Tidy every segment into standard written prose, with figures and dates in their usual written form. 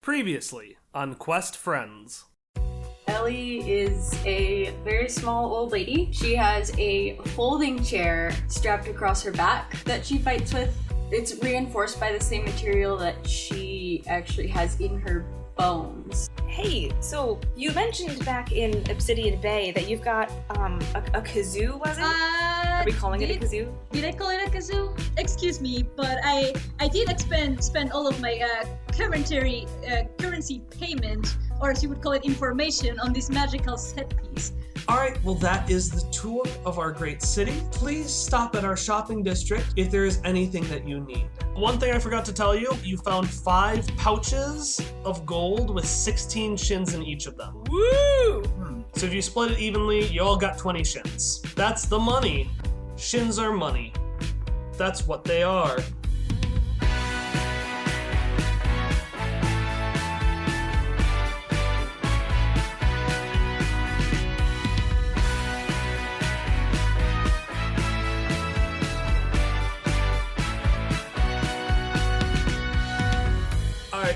Previously on Quest Friends. Ellie is a very small old lady. She has a folding chair strapped across her back that she fights with. It's reinforced by the same material that she actually has in her bones. Hey, so you mentioned back in Obsidian Bay that you've got a kazoo, was it? Are we calling it a kazoo? Did I call it a kazoo? Excuse me, but I did spend all of my currency payment, or as you would call it, information on this magical set piece. Alright, well that is the tour of our great city. Please stop at our shopping district if there is anything that you need. One thing I forgot to tell you, you found 5 pouches of gold with 16 shins in each of them. Woo! So if you split it evenly, you all got 20 shins. That's the money. Shins are money. That's what they are.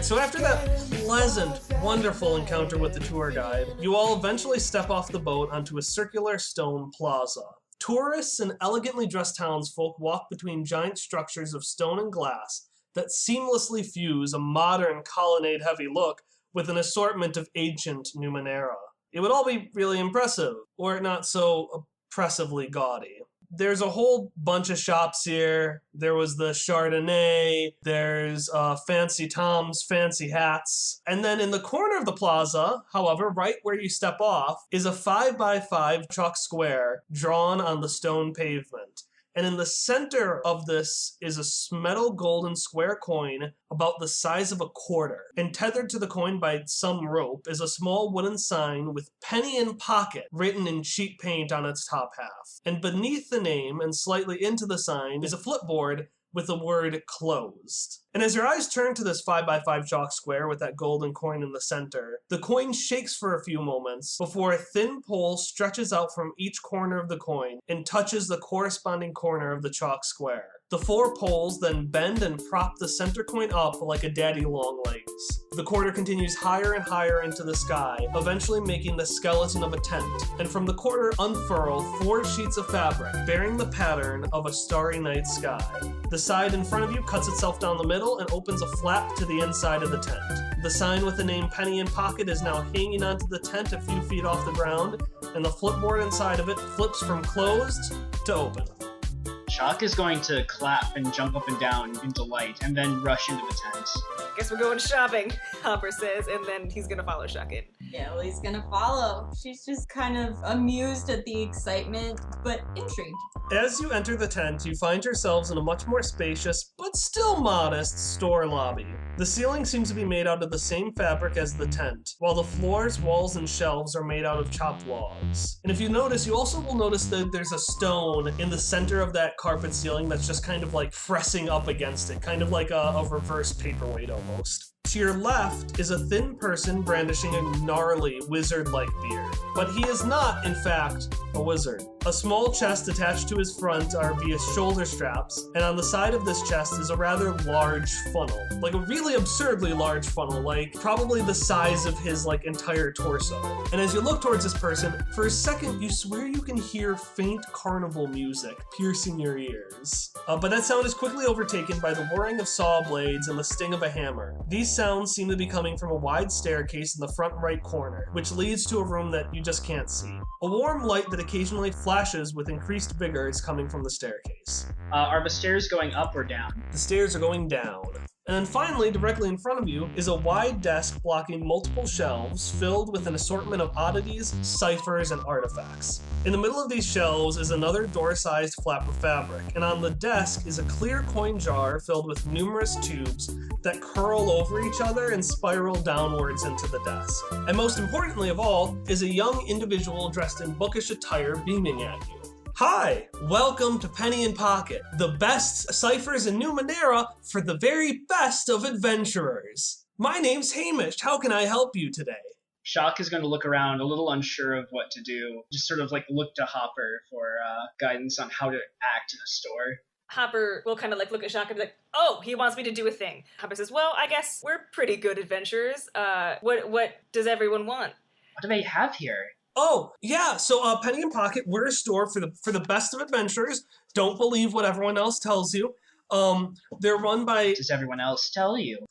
So after that pleasant, wonderful encounter with the tour guide, you all eventually step off the boat onto a circular stone plaza. Tourists and elegantly dressed townsfolk walk between giant structures of stone and glass that seamlessly fuse a modern colonnade-heavy look with an assortment of ancient Numenera. It would all be really impressive, were it not so oppressively gaudy. There's a whole bunch of shops here. There was the Chardonnay, there's Fancy Tom's Fancy Hats. And then in the corner of the plaza, however, right where you step off, is a 5x5 chalk square drawn on the stone pavement. And in the center of this is a metal golden square coin about the size of a quarter. And tethered to the coin by some rope is a small wooden sign with "penny in pocket" written in cheap paint on its top half. And beneath the name and slightly into the sign is a flipboard with the word "closed." And as your eyes turn to this 5x5 chalk square with that golden coin in the center, the coin shakes for a few moments before a thin pole stretches out from each corner of the coin and touches the corresponding corner of the chalk square. The 4 poles then bend and prop the center coin up like a daddy long legs. The quarter continues higher and higher into the sky, eventually making the skeleton of a tent, and from the quarter unfurl 4 sheets of fabric bearing the pattern of a starry night sky. The side in front of you cuts itself down the middle and opens a flap to the inside of the tent. The sign with the name "penny in pocket" is now hanging onto the tent a few feet off the ground, and the flipboard inside of it flips from closed to open. Chalk is going to clap and jump up and down in delight, and then rush into the tent. Guess we're going shopping, Hopper says, and then he's gonna follow Shuck in. Yeah, Ellie's gonna follow. She's just kind of amused at the excitement, but intrigued. As you enter the tent, you find yourselves in a much more spacious, but still modest, store lobby. The ceiling seems to be made out of the same fabric as the tent, while the floors, walls, and shelves are made out of chopped logs. And if you notice, you also will notice that there's a stone in the center of that carpet ceiling that's just kind of like pressing up against it, kind of like a reverse paperweight almost. To your left is a thin person brandishing a gnarly, wizard-like beard. But he is not, in fact, a wizard. A small chest attached to his front are via shoulder straps, and on the side of this chest is a rather large funnel. Like a really absurdly large funnel, like probably the size of his entire torso. And as you look towards this person, for a second you swear you can hear faint carnival music piercing your ears. But that sound is quickly overtaken by the whirring of saw blades and the sting of a hammer. These sounds seem to be coming from a wide staircase in the front right corner, which leads to a room that you just can't see. A warm light that occasionally flashes with increased vigor is coming from the staircase. Are the stairs going up or down? The stairs are going down. And then finally, directly in front of you, is a wide desk blocking multiple shelves filled with an assortment of oddities, ciphers, and artifacts. In the middle of these shelves is another door-sized flap of fabric, and on the desk is a clear coin jar filled with numerous tubes that curl over each other and spiral downwards into the desk. And most importantly of all, is a young individual dressed in bookish attire beaming at you. Hi, welcome to Penny in Pocket, the best ciphers in Numenera for the very best of adventurers. My name's Hamish. How can I help you today? Shock is going to look around, a little unsure of what to do. Just sort of look to Hopper for guidance on how to act in a store. Hopper will kind of like look at Jacques and be like, oh, he wants me to do a thing. Hopper says, well, I guess we're pretty good adventurers. What does everyone want? What do they have here? Oh, yeah, so Penny and Pocket, we're a store for the best of adventurers. Don't believe what everyone else tells you. They're run by... What does everyone else tell you?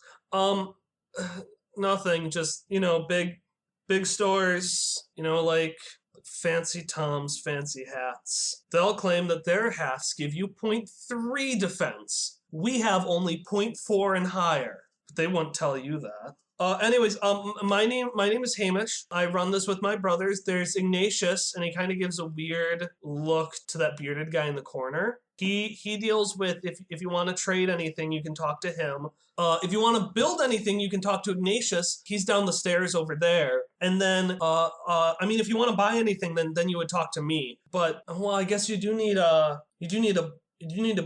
Nothing, just, big stores, like fancy Toms, fancy hats. They'll claim that their hats give you 0.3 defense. We have only 0.4 and higher, but they won't tell you that. Anyways, my name is Hamish. I run this with my brothers. There's Ignatius, and he kind of gives a weird look to that bearded guy in the corner. He deals with, if you want to trade anything, you can talk to him. If you want to build anything, you can talk to Ignatius. He's down the stairs over there. And then, if you want to buy anything, then you would talk to me. But, well, I guess you do need a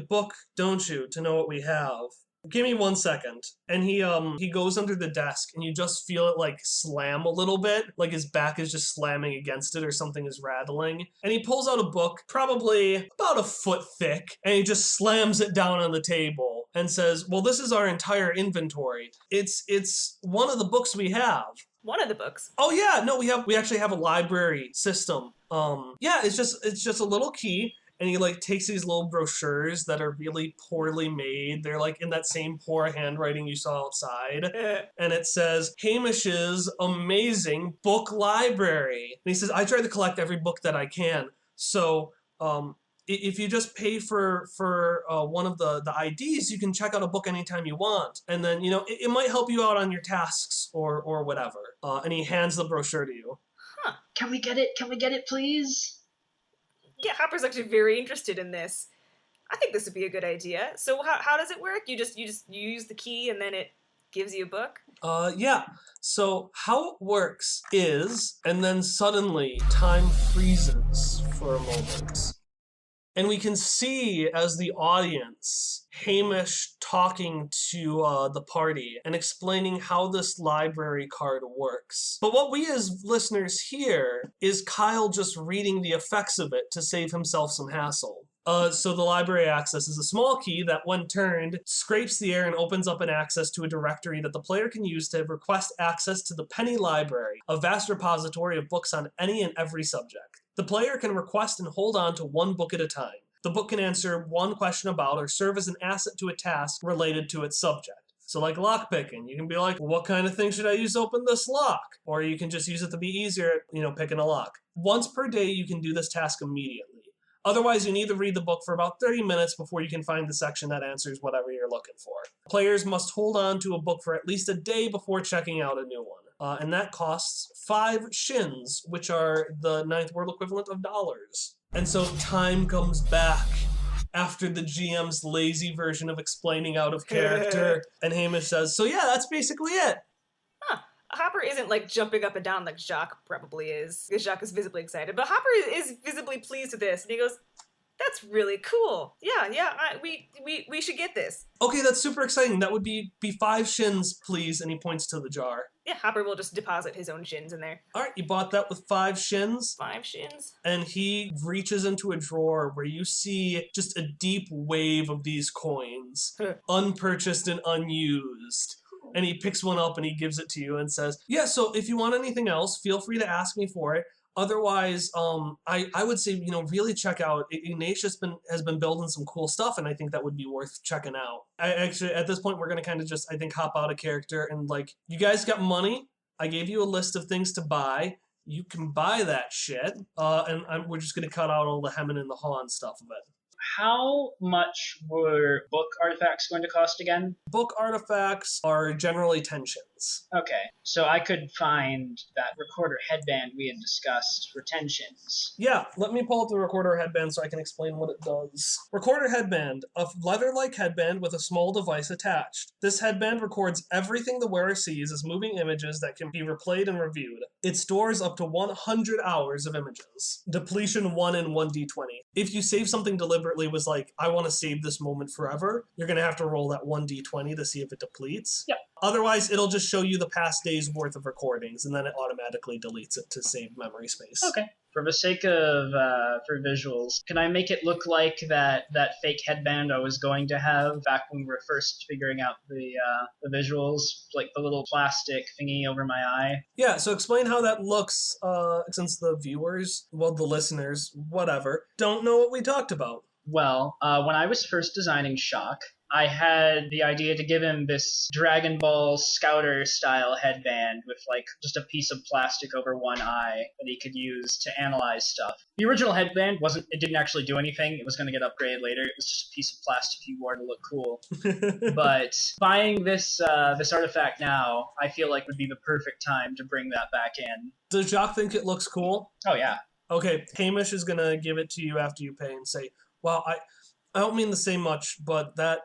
book, don't you, to know what we have. Give me 1 second. And he goes under the desk, and you just feel it like slam a little bit, like his back is just slamming against it or something is rattling. And he pulls out a book, probably about a foot thick, and he just slams it down on the table and says, well, this is our entire inventory. It's one of the books we have. One of the books. Oh yeah, no, we actually have a library system. It's just a little key. And he takes these little brochures that are really poorly made. They're in that same poor handwriting you saw outside. And it says, Hamish's amazing book library. And he says, I try to collect every book that I can. So if you just pay for one of the IDs, you can check out a book anytime you want. And then, it might help you out on your tasks or whatever. And he hands the brochure to you. Huh. Can we get it? Can we get it, please? Yeah, Hopper's actually very interested in this. I think this would be a good idea. So how does it work? You use the key and then it gives you a book? Yeah. So how it works is, and then suddenly time freezes for a moment. And we can see, as the audience, Hamish talking to the party and explaining how this library card works. But what we as listeners hear is Kyle just reading the effects of it to save himself some hassle. So the library access is a small key that, when turned, scrapes the air and opens up an access to a directory that the player can use to request access to the Penny Library, a vast repository of books on any and every subject. The player can request and hold on to one book at a time. The book can answer one question about or serve as an asset to a task related to its subject. So like lockpicking, you can be like, well, what kind of thing should I use to open this lock? Or you can just use it to be easier at, picking a lock. Once per day, you can do this task immediately. Otherwise, you need to read the book for about 30 minutes before you can find the section that answers whatever you're looking for. Players must hold on to a book for at least a day before checking out a new one. And that costs 5 shins, which are the Ninth World equivalent of dollars. And so time comes back after the GM's lazy version of explaining out of character. And Hamish says, so yeah, that's basically it. Huh. Hopper isn't jumping up and down like Jacques probably is, because Jacques is visibly excited. But Hopper is visibly pleased with this, and he goes, that's really cool. Yeah, we should get this. Okay, that's super exciting. That would be 5 shins, please. And he points to the jar. Yeah, Hopper will just deposit his own shins in there. All right, you bought that with 5 shins. 5 shins. And he reaches into a drawer where you see just a deep wave of these coins, unpurchased and unused. And he picks one up and he gives it to you and says, yeah, so if you want anything else, feel free to ask me for it. Otherwise, I would say, really check out. Ignatius has been building some cool stuff, and I think that would be worth checking out. Actually, at this point, we're going to kind of just, I think, hop out of character and you guys got money. I gave you a list of things to buy. You can buy that shit, and we're just going to cut out all the hemming and the hawing stuff of it. How much were book artifacts going to cost again? Book artifacts are generally 10 shins. Okay, so I could find that recorder headband we had discussed for 10 shins. Yeah, let me pull up the recorder headband so I can explain what it does. Recorder headband, a leather-like headband with a small device attached. This headband records everything the wearer sees as moving images that can be replayed and reviewed. It stores up to 100 hours of images. Depletion 1 in 1d20. If you save something deliberately was I want to save this moment forever, you're going to have to roll that 1d20 to see if it depletes. Yep. Otherwise, it'll just show you the past day's worth of recordings, and then it automatically deletes it to save memory space. Okay. For the sake of for visuals, can I make it look like that fake headband I was going to have back when we were first figuring out the visuals, like the little plastic thingy over my eye? Yeah, so explain how that looks, since the viewers, well, the listeners, whatever, don't know what we talked about. Well, when I was first designing Shock, I had the idea to give him this Dragon Ball Scouter style headband with like just a piece of plastic over one eye that he could use to analyze stuff. The original headband it didn't actually do anything. It was going to get upgraded later. It was just a piece of plastic he wore to look cool. But buying this artifact now, I feel like would be the perfect time to bring that back in. Does Jacques think it looks cool? Oh yeah. Okay, Hamish is gonna give it to you after you pay and say, wow, I don't mean to say much, but that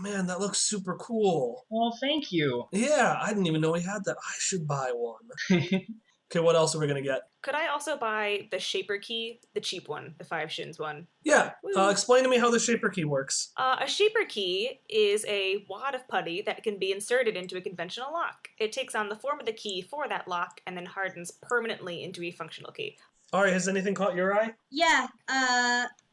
looks super cool. Well, thank you. Yeah, I didn't even know he had that. I should buy one. Okay, what else are we gonna get? Could I also buy the Shaper Key, the cheap one, the 5 shins one? Yeah, explain to me how the Shaper Key works. A Shaper Key is a wad of putty that can be inserted into a conventional lock. It takes on the form of the key for that lock and then hardens permanently into a functional key. Alright, has anything caught your eye? Yeah,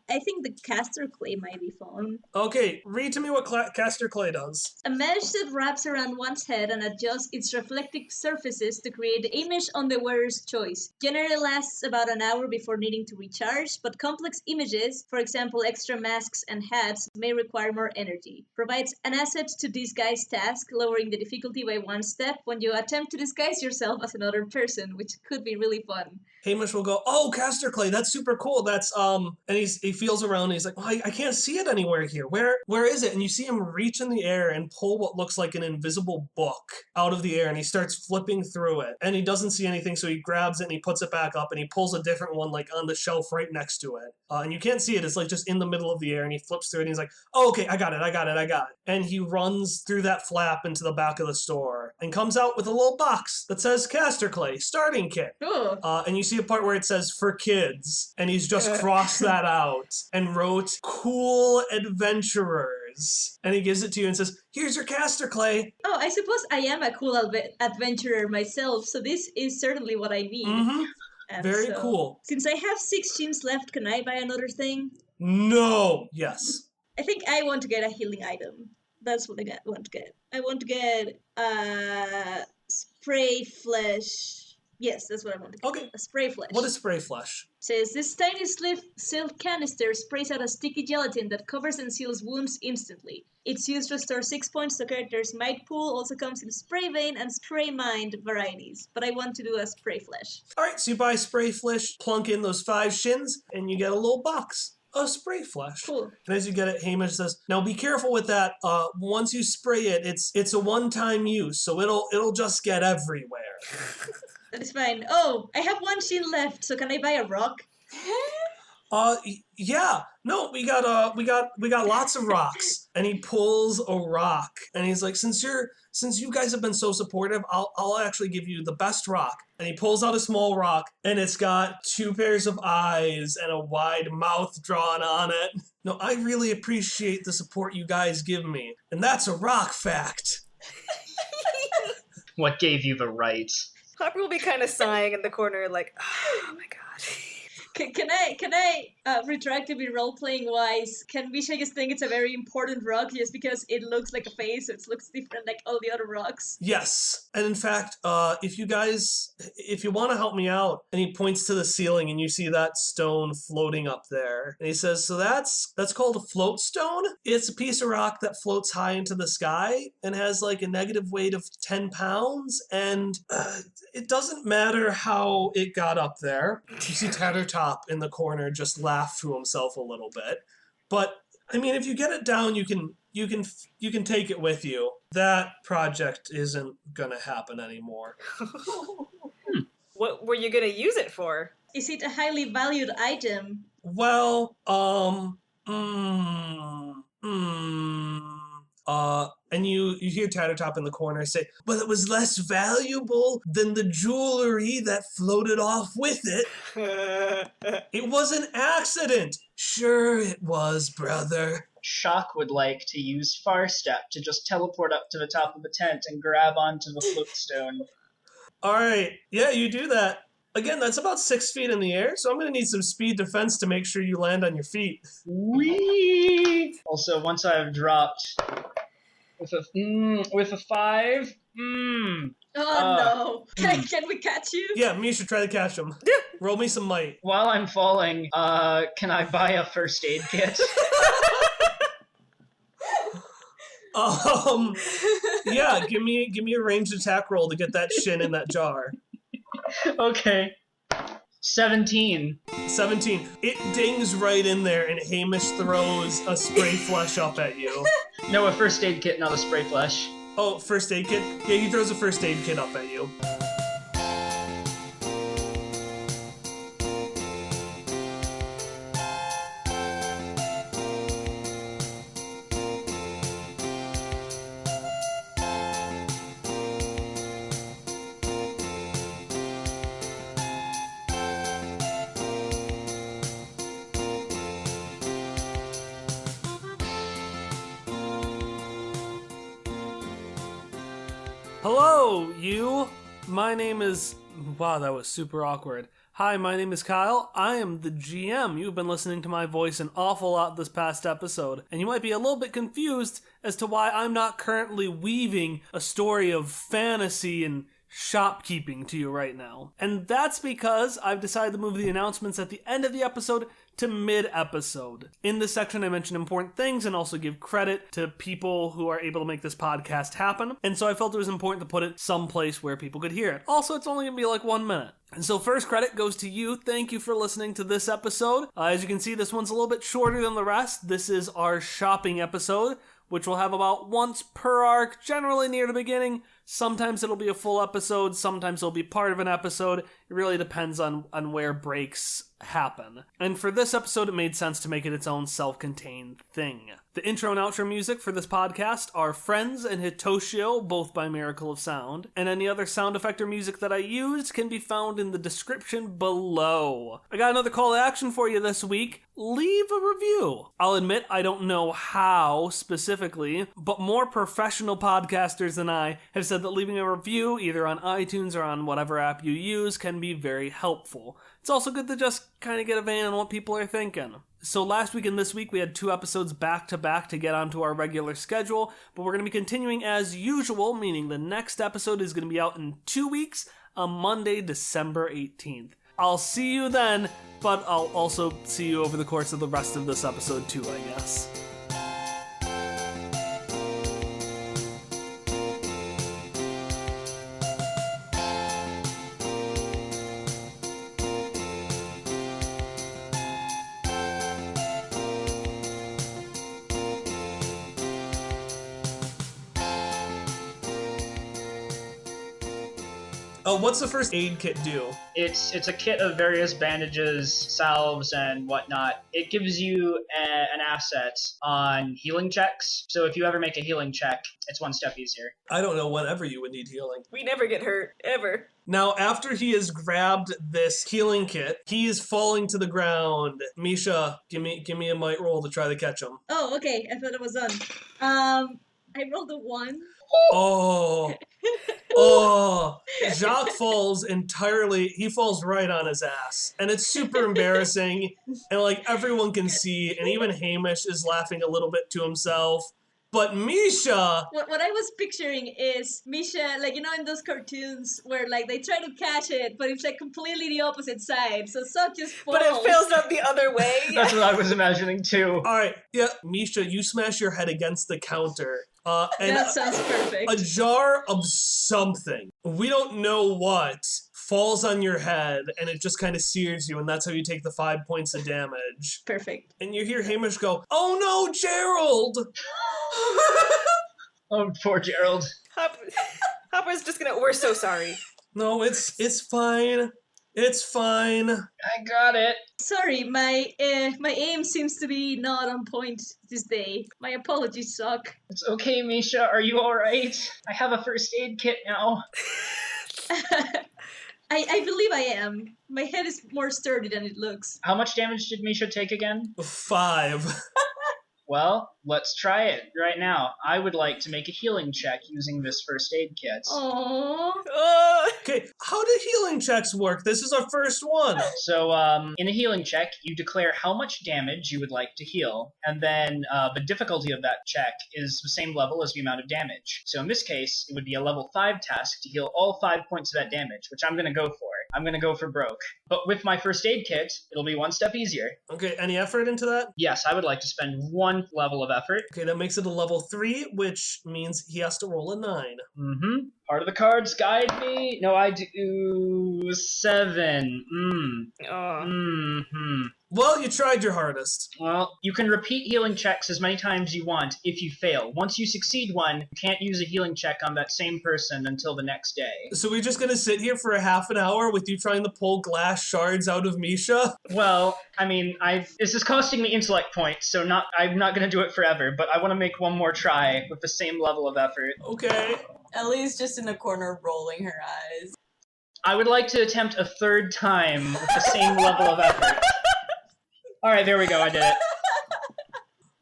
I think the caster clay might be fun. Okay, read to me what caster clay does. A mesh that wraps around one's head and adjusts its reflective surfaces to create the image on the wearer's choice. Generally lasts about an hour before needing to recharge, but complex images, for example extra masks and hats, may require more energy. Provides an asset to disguise task, lowering the difficulty by 1 step when you attempt to disguise yourself as another person, which could be really fun. Hamish will go, oh, caster clay, that's super cool. That's, and he feels around and he's like, oh, I can't see it anywhere here. Where is it? And you see him reach in the air and pull what looks like an invisible book out of the air, and he starts flipping through it. And he doesn't see anything, so he grabs it and he puts it back up and he pulls a different one like on the shelf right next to it. And you can't see it. It's like just in the middle of the air, and he flips through it and he's like, oh, okay, I got it. And he runs through that flap into the back of the store and comes out with a little box that says caster clay starting kit. Ooh. And you see a part where it says for kids, and he's just crossed that out and wrote cool adventurers. And he gives it to you and says, here's your caster clay. Oh, I suppose I am a cool adventurer myself, so this is certainly what I need. Mm-hmm. Very so, cool. Since I have 6 shins left, can I buy another thing? No. Yes. I think I want to get a healing item. That's what I want to get. I want to get spray flesh. Yes, that's what I want to get. Okay. A spray flesh. What is spray flesh? Says, this tiny silk canister sprays out a sticky gelatin that covers and seals wounds instantly. Its use restores 6 points to character's might pool, also comes in spray vein and spray mind varieties, but I want to do a spray flesh. Alright, so you buy spray flesh, plunk in those 5 shins, and you get a little box. A spray flesh. Cool. And as you get it, Hamish says, now be careful with that. Once you spray it, it's a one-time use, so it'll just get everywhere. That is fine. Oh, I have 1 shin left, so can I buy a rock? Yeah. No, we got lots of rocks. And he pulls a rock, and he's like, since you guys have been so supportive, I'll actually give you the best rock. And he pulls out a small rock, and it's got 2 pairs of eyes and a wide mouth drawn on it. No, I really appreciate the support you guys give me, and that's a rock fact. What gave you the right? Hopper will be kind of sighing in the corner, like, oh my god. Can I retroactively role-playing wise, can Misha just think it's a very important rock just because it looks like a face, so it looks different like all the other rocks? Yes. And in fact, if you want to help me out, and he points to the ceiling and you see that stone floating up there. And he says, so that's called a float stone. It's a piece of rock that floats high into the sky and has like a negative weight of 10 pounds. And it doesn't matter how it got up there. You see Tattertop in the corner just laugh to himself a little bit. But I mean, if you get it down, you can take it with you. That project isn't gonna happen anymore. What were you gonna use it for? Is it a highly valued item? Well, and you hear Tattertop in the corner say, well, it was less valuable than the jewelry that floated off with it. It was an accident. Sure it was, brother. Shock would like to use Far Step to just teleport up to the top of the tent and grab onto the float stone. All right. Yeah, you do that. Again, that's about 6 feet in the air, so I'm going to need some speed defense to make sure you land on your feet. Whee! Also, once I've dropped with a 5, Oh no. Can we catch you? Yeah, Misha, try to catch him. Yeah. Roll me some might. while I'm falling, can I buy a first aid kit? Yeah, give me a ranged attack roll to get that shin in that jar. Okay. 17. 17. It dings right in there, and Hamish throws a spray flush up at you. No, a first aid kit, not a spray flush. Oh, first aid kit? Yeah, he throws a first aid kit up at you. Hello, you. My name is... Wow, that was super awkward. Hi, my name is Kyle. I am the GM. You've been listening to my voice an awful lot this past episode, and you might be a little bit confused as to why I'm not currently weaving a story of fantasy and shopkeeping to you right now. And that's because I've decided to move the announcements at the end of the episode to mid-episode. In this section, I mention important things and also give credit to people who are able to make this podcast happen. And so I felt it was important to put it someplace where people could hear it. Also, it's only going to be like 1 minute. And so first credit goes to you. Thank you for listening to this episode. As you can see, this one's a little bit shorter than the rest. This is our shopping episode, which will have about once per arc, generally near the beginning. Sometimes it'll be a full episode, sometimes it'll be part of an episode. It really depends on where breaks happen. And for this episode, it made sense to make it its own self-contained thing. The intro and outro music for this podcast are Friends and Hitoshio, both by Miracle of Sound, and any other sound effect or music that I used can be found in the description below. I got another call to action for you this week. Leave a review. I'll admit I don't know how specifically, but more professional podcasters than I have said that leaving a review, either on iTunes or on whatever app you use, can be very helpful. It's also good to just kind of get a vein on what people are thinking. So last week and this week we had 2 episodes back to back to get onto our regular schedule, but we're going to be continuing as usual, meaning the next episode is going to be out in 2 weeks on Monday, December 18th. I'll see you then, but I'll also see you over the course of the rest of this episode too, I guess. What's the first aid kit do? It's a kit of various bandages, salves, and whatnot. It gives you an asset on healing checks. So if you ever make a healing check, it's 1 step easier. I don't know whenever you would need healing. We never get hurt, ever. Now, after he has grabbed this healing kit, he is falling to the ground. Misha, give me a might roll to try to catch him. Oh, okay. I thought it was done. I rolled a 1. Oh, Jacques falls entirely, he falls right on his ass. And it's super embarrassing. And like everyone can see, and even Hamish is laughing a little bit to himself. But Misha! What I was picturing is Misha, like, you know, in those cartoons where, like, they try to catch it, but it's, like, completely the opposite side. So Sock just falls. But it fails out the other way. That's what I was imagining too. Alright, yeah, Misha, you smash your head against the counter. And that sounds perfect. A jar of something, we don't know what, falls on your head, and it just kind of sears you, and that's how you take the 5 points of damage. Perfect. And you hear Hamish go, "Oh no, Gerald!" Oh, poor Gerald. Hopper's just gonna, we're so sorry. No, it's fine. It's fine. I got it. Sorry, my aim seems to be not on point this day. My apologies, Sock. It's okay, Misha. Are you alright? I have a first aid kit now. I believe I am. My head is more sturdy than it looks. How much damage did Misha take again? 5. Well, let's try it right now. I would like to make a healing check using this first aid kit. Aww. Okay, how do healing checks work? This is our first one. So, in a healing check, you declare how much damage you would like to heal, and then the difficulty of that check is the same level as the amount of damage. So in this case, it would be a level 5 task to heal all 5 points of that damage, which I'm going to go for. I'm going to go for broke. But with my first aid kit, it'll be one step easier. Okay, any effort into that? Yes, I would like to spend 1 level of effort. Okay, that makes it a level 3, which means he has to roll a 9. Mm-hmm. Part of the cards guide me. No, I do 7. Mm-hmm. Well, you tried your hardest. Well, you can repeat healing checks as many times you want if you fail. Once you succeed one, you can't use a healing check on that same person until the next day. So we're just gonna sit here for a half an hour with you trying to pull glass shards out of Misha? Well, I mean, this is costing me intellect points, so I'm not gonna do it forever, but I want to make one more try with the same level of effort. Okay. Ellie's just in the corner rolling her eyes. I would like to attempt a third time with the same level of effort. Alright, there we go, I did it.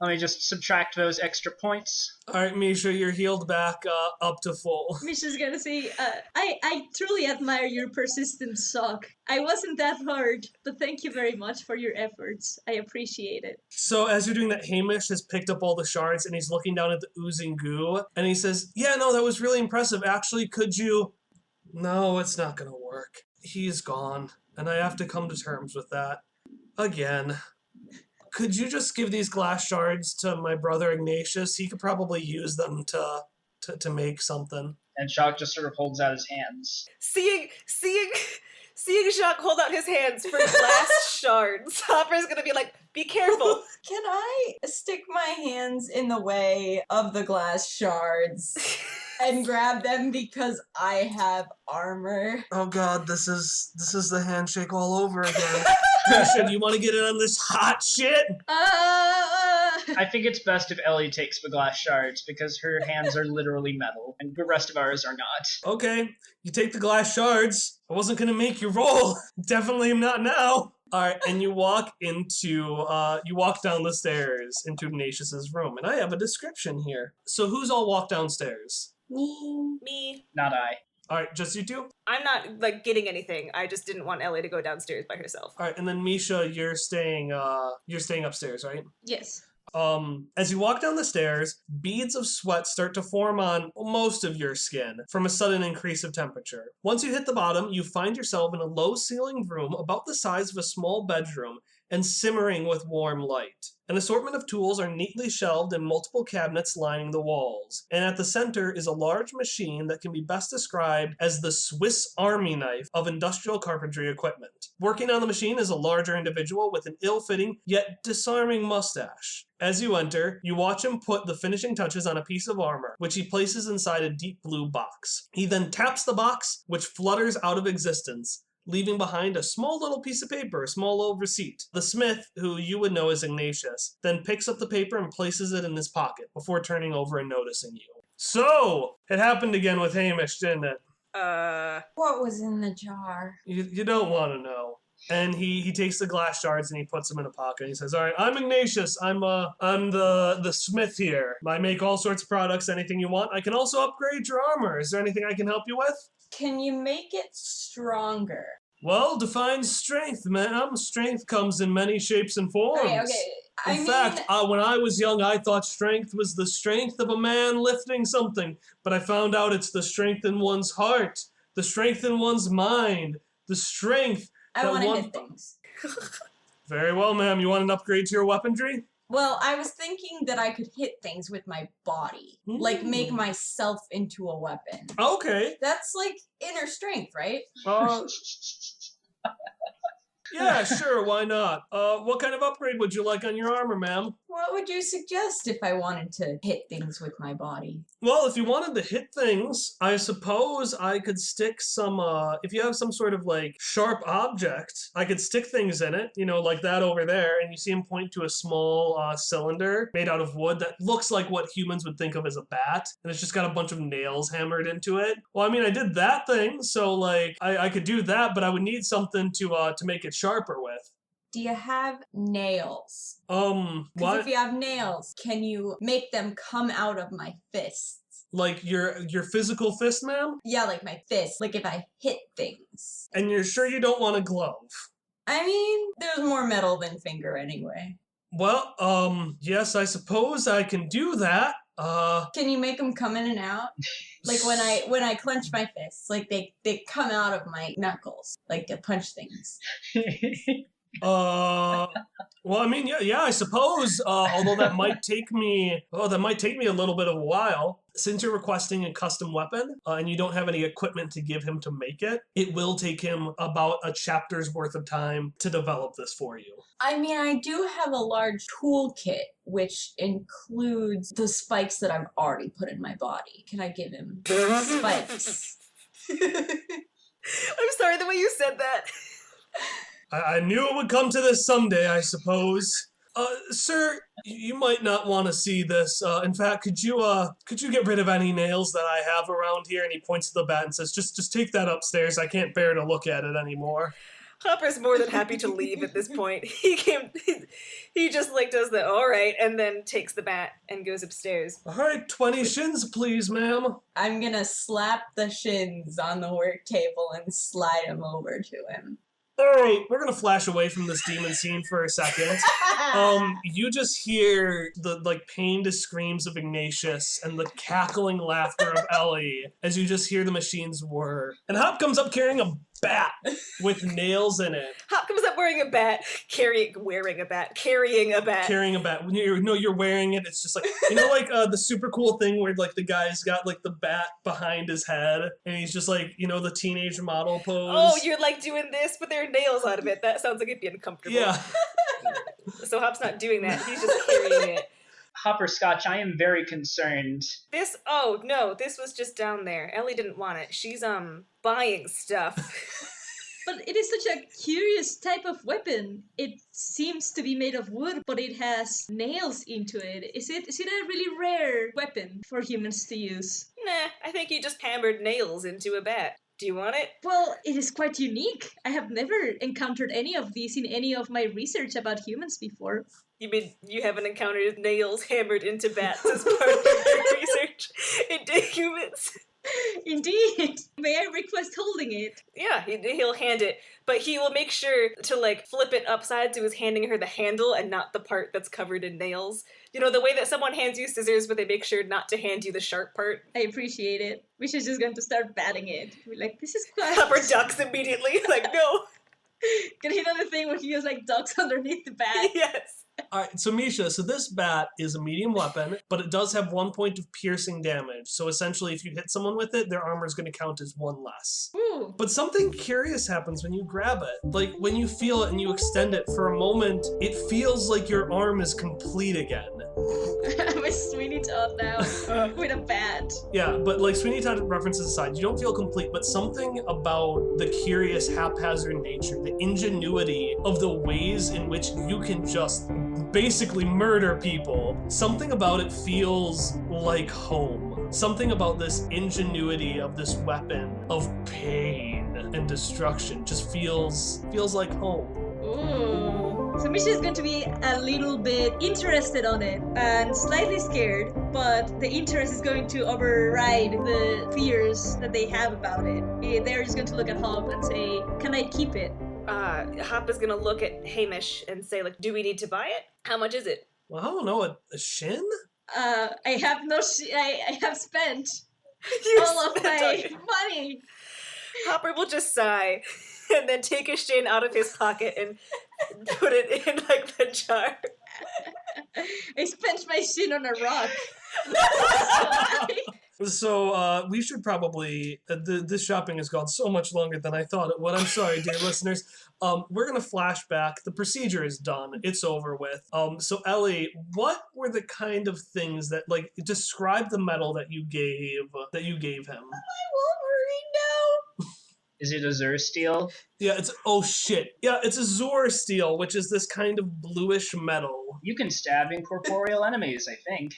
Let me just subtract those extra points. Alright, Misha, you're healed back up to full. Misha's gonna say, I truly admire your persistent sock. I wasn't that hard, but thank you very much for your efforts. I appreciate it. So as you're doing that, Hamish has picked up all the shards and he's looking down at the oozing goo and he says, yeah, no, that was really impressive. Actually, could you... No, it's not gonna work. He's gone, and I have to come to terms with that. Again. Could you just give these glass shards to my brother Ignatius? He could probably use them to make something. And Shock just sort of holds out his hands. Seeing Jacques hold out his hands for glass shards, Hopper's gonna be like, be careful. Can I stick my hands in the way of the glass shards and grab them because I have armor? Oh god, this is the handshake all over again. Misha, do you want to get in on this hot shit? I think it's best if Ellie takes the glass shards because her hands are literally metal and the rest of ours are not. Okay, you take the glass shards. I wasn't gonna make you roll. Definitely am not now. Alright, and you walk down the stairs into Ignatius's room, and I have a description here. So who's all walked downstairs? Me. Not I. Alright, just you two? I'm not, getting anything. I just didn't want Ellie to go downstairs by herself. Alright, and then Misha, you're staying upstairs, right? Yes. As you walk down the stairs, beads of sweat start to form on most of your skin from a sudden increase of temperature. Once you hit the bottom, you find yourself in a low-ceilinged room about the size of a small bedroom and simmering with warm light. An assortment of tools are neatly shelved in multiple cabinets lining the walls, and at the center is a large machine that can be best described as the Swiss Army knife of industrial carpentry equipment. Working on the machine is a larger individual with an ill-fitting yet disarming mustache. As you enter, you watch him put the finishing touches on a piece of armor, which he places inside a deep blue box. He then taps the box, which flutters out of existence, leaving behind a small little piece of paper, a small little receipt. The smith, who you would know as Ignatius, then picks up the paper and places it in his pocket before turning over and noticing you. So, it happened again with Hamish, didn't it? What was in the jar? You don't want to know. And he takes the glass shards and he puts them in a pocket. He says, all right, I'm Ignatius. I'm the smith here. I make all sorts of products, anything you want. I can also upgrade your armor. Is there anything I can help you with? Can you make it stronger? Well, define strength, ma'am. Strength comes in many shapes and forms. Okay. In fact, when I was young, I thought strength was the strength of a man lifting something. But I found out it's the strength in one's heart, the strength in one's mind, the strength I want to hit things. Very well, ma'am. You want an upgrade to your weaponry? Well, I was thinking that I could hit things with my body. Like, make myself into a weapon. Okay. That's like inner strength, right? Yeah, sure, why not? What kind of upgrade would you like on your armor, ma'am? What would you suggest if I wanted to hit things with my body? Well, if you wanted to hit things, I suppose I could stick some, if you have some sort of, sharp object, I could stick things in it, like that over there, and you see him point to a small cylinder made out of wood that looks like what humans would think of as a bat, and it's just got a bunch of nails hammered into it. Well, I mean, I did that thing, so, I could do that, but I would need something to make it sharper with. Do you have nails? What? Because if you have nails, can you make them come out of my fists? Like your physical fist, ma'am? Yeah, like my fist. Like if I hit things. And you're sure you don't want a glove? I mean, there's more metal than finger anyway. Well, yes, I suppose I can do that. Can you make them come in and out? Like when I clench my fists, like they come out of my knuckles, like to punch things. Well, I mean, yeah, I suppose. Although that might take me a little bit of a while. Since you're requesting a custom weapon, and you don't have any equipment to give him to make it, it will take him about a chapter's worth of time to develop this for you. I mean, I do have a large toolkit, which includes the spikes that I've already put in my body. Can I give him spikes? I'm sorry, the way you said that. I knew it would come to this someday, I suppose. Sir, you might not want to see this. In fact, could you get rid of any nails that I have around here? And he points to the bat and says, just take that upstairs. I can't bear to look at it anymore. Hopper's more than happy to leave at this point. He just like does the all right, and then takes the bat and goes upstairs. All right, 20 shins, please, ma'am. I'm gonna slap the shins on the work table and slide them over to him. All right, we're gonna flash away from this demon scene for a second. You just hear the pained screams of Ignatius and the cackling laughter of Ellie as you just hear the machines whir. And Hop comes up carrying a bat with nails in it. Hop comes up wearing a bat, carrying a bat. Carrying a bat. When you're wearing it, it's just like, the super cool thing where like the guy's got like the bat behind his head and he's just like, the teenage model pose. Oh, you're like doing this, but there are nails out of it. That sounds like it'd be uncomfortable. Yeah. So Hop's not doing that. He's just carrying it. Hopper Scotch, I am very concerned. This was just down there. Ellie didn't want it. She's buying stuff. But it is such a curious type of weapon. It seems to be made of wood, but it has nails into it. Is it a really rare weapon for humans to use? Nah, I think you just hammered nails into a bat. Do you want it? Well, it is quite unique. I have never encountered any of these in any of my research about humans before. You mean you haven't encountered nails hammered into bats as part of your research into humans? Indeed. May I request holding it? Yeah, he'll hand it, but he will make sure to flip it upside so he's handing her the handle and not the part that's covered in nails. You know, the way that someone hands you scissors, but they make sure not to hand you the sharp part. I appreciate it. We should just going to start batting it. We're like, this is quite... Hopper ducks immediately, no. Can hit on the thing where he has ducks underneath the bat. Yes. Alright, so Misha, this bat is a medium weapon, but it does have 1 point of piercing damage. So essentially, if you hit someone with it, their armor is going to count as 1 less. Ooh. But something curious happens when you grab it. When you feel it and you extend it for a moment, it feels like your arm is complete again. I'm a Sweeney Todd now with a bat. Yeah, but Sweeney Todd references aside, you don't feel complete, but something about the curious, haphazard nature, the ingenuity of the ways in which you can just basically murder people, something about it feels like home. Something about this ingenuity of this weapon of pain and destruction just feels like home. Ooh. So Misha is going to be a little bit interested on it and slightly scared, but the interest is going to override the fears that they have about it. They're just going to look at Hop and say, can I keep it? Hop is gonna look at Hamish and say, do we need to buy it? How much is it? Well, I don't know, a shin? I have I have spent all of my money. Hopper will just sigh and then take a shin out of his pocket and put it in the jar. I spent my shin on a rock. So we should probably, this shopping has gone so much longer than I thought it would. I'm sorry, dear listeners. We're going to flash back. The procedure is done. It's over with. So Ellie, what were the kind of things that, describe the medal that you gave him? I Wolverine now. Is it a Zur steel? Yeah, it's a Zor steel, which is this kind of bluish metal. You can stab incorporeal enemies, I think.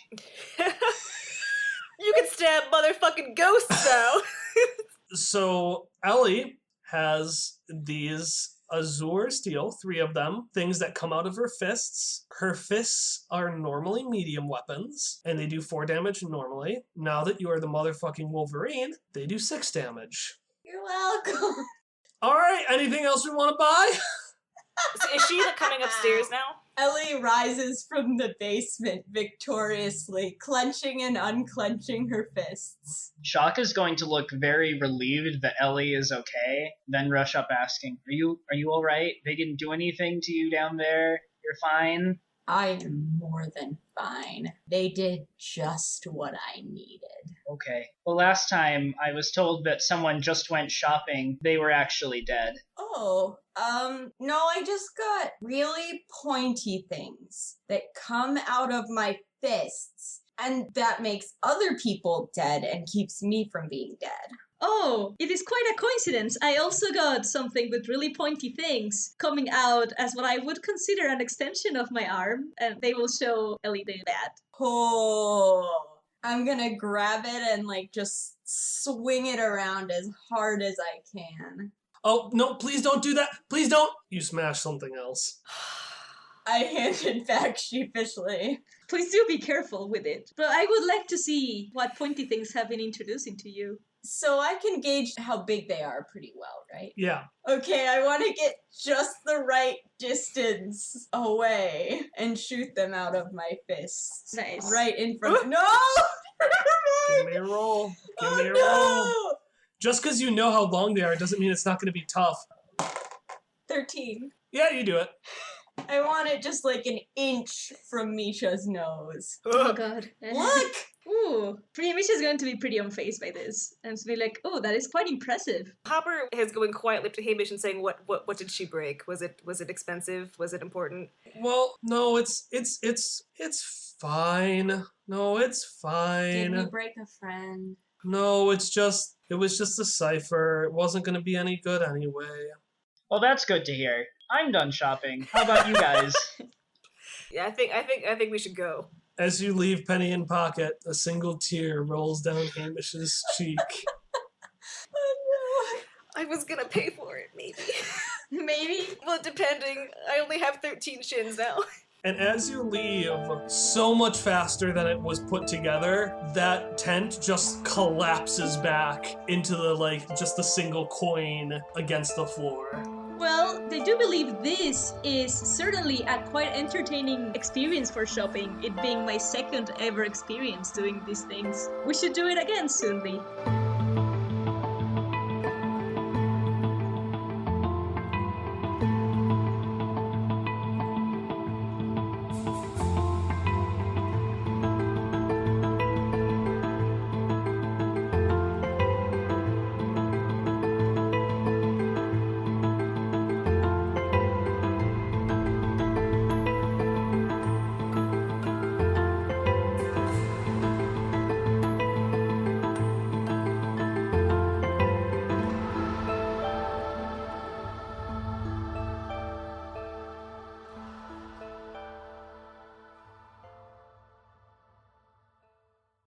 You can stab motherfucking ghosts now. So Ellie has these azure steel, 3 of them, things that come out of her fists. Her fists are normally medium weapons, and they do 4 damage normally. Now that you are the motherfucking Wolverine, they do 6 damage. You're welcome. Alright, anything else we want to buy? Is she like coming upstairs now? Ellie rises from the basement victoriously, clenching and unclenching her fists. Shock is going to look very relieved that Ellie is okay, then rush up asking, Are you alright? They didn't do anything to you down there? You're fine? I am more than fine. They did just what I needed. Okay. Well, last time I was told that someone just went shopping. They were actually dead. Oh, no, I just got really pointy things that come out of my fists, and that makes other people dead and keeps me from being dead. Oh, it is quite a coincidence. I also got something with really pointy things coming out as what I would consider an extension of my arm, and they will show Ellie that. Oh, I'm gonna grab it and just swing it around as hard as I can. Oh, no, please don't do that. Please don't. You smash something else. I hand it back sheepishly. Please do be careful with it. But I would like to see what pointy things have been introduced into you. So I can gauge how big they are pretty well, right? Yeah. Okay, I want to get just the right distance away and shoot them out of my fists. Nice. Right in front. No! Give me a roll. Give me a roll. No! Just because you know how long they are doesn't mean it's not going to be tough. 13. Yeah, you do it. I want it just an inch from Misha's nose. Oh god. Look! Ooh. Misha's going to be pretty unfazed by this. And to be like, oh, that is quite impressive. Hopper is going quietly up to Hamish and saying, "What did she break? Was it expensive? Was it important?" Well, no, it's fine. No, it's fine. Did we break a friend? No, it was just a cipher. It wasn't going to be any good anyway. Well, that's good to hear. I'm done shopping. How about you guys? Yeah, I think we should go. As you leave Penny in pocket, a single tear rolls down Hamish's cheek. I was gonna pay for it, maybe. Maybe. Well, depending. I only have 13 shins now. And as you leave, so much faster than it was put together, that tent just collapses back into just a single coin against the floor. Well, they do believe this is certainly a quite entertaining experience for shopping, it being my second ever experience doing these things. We should do it again soonly.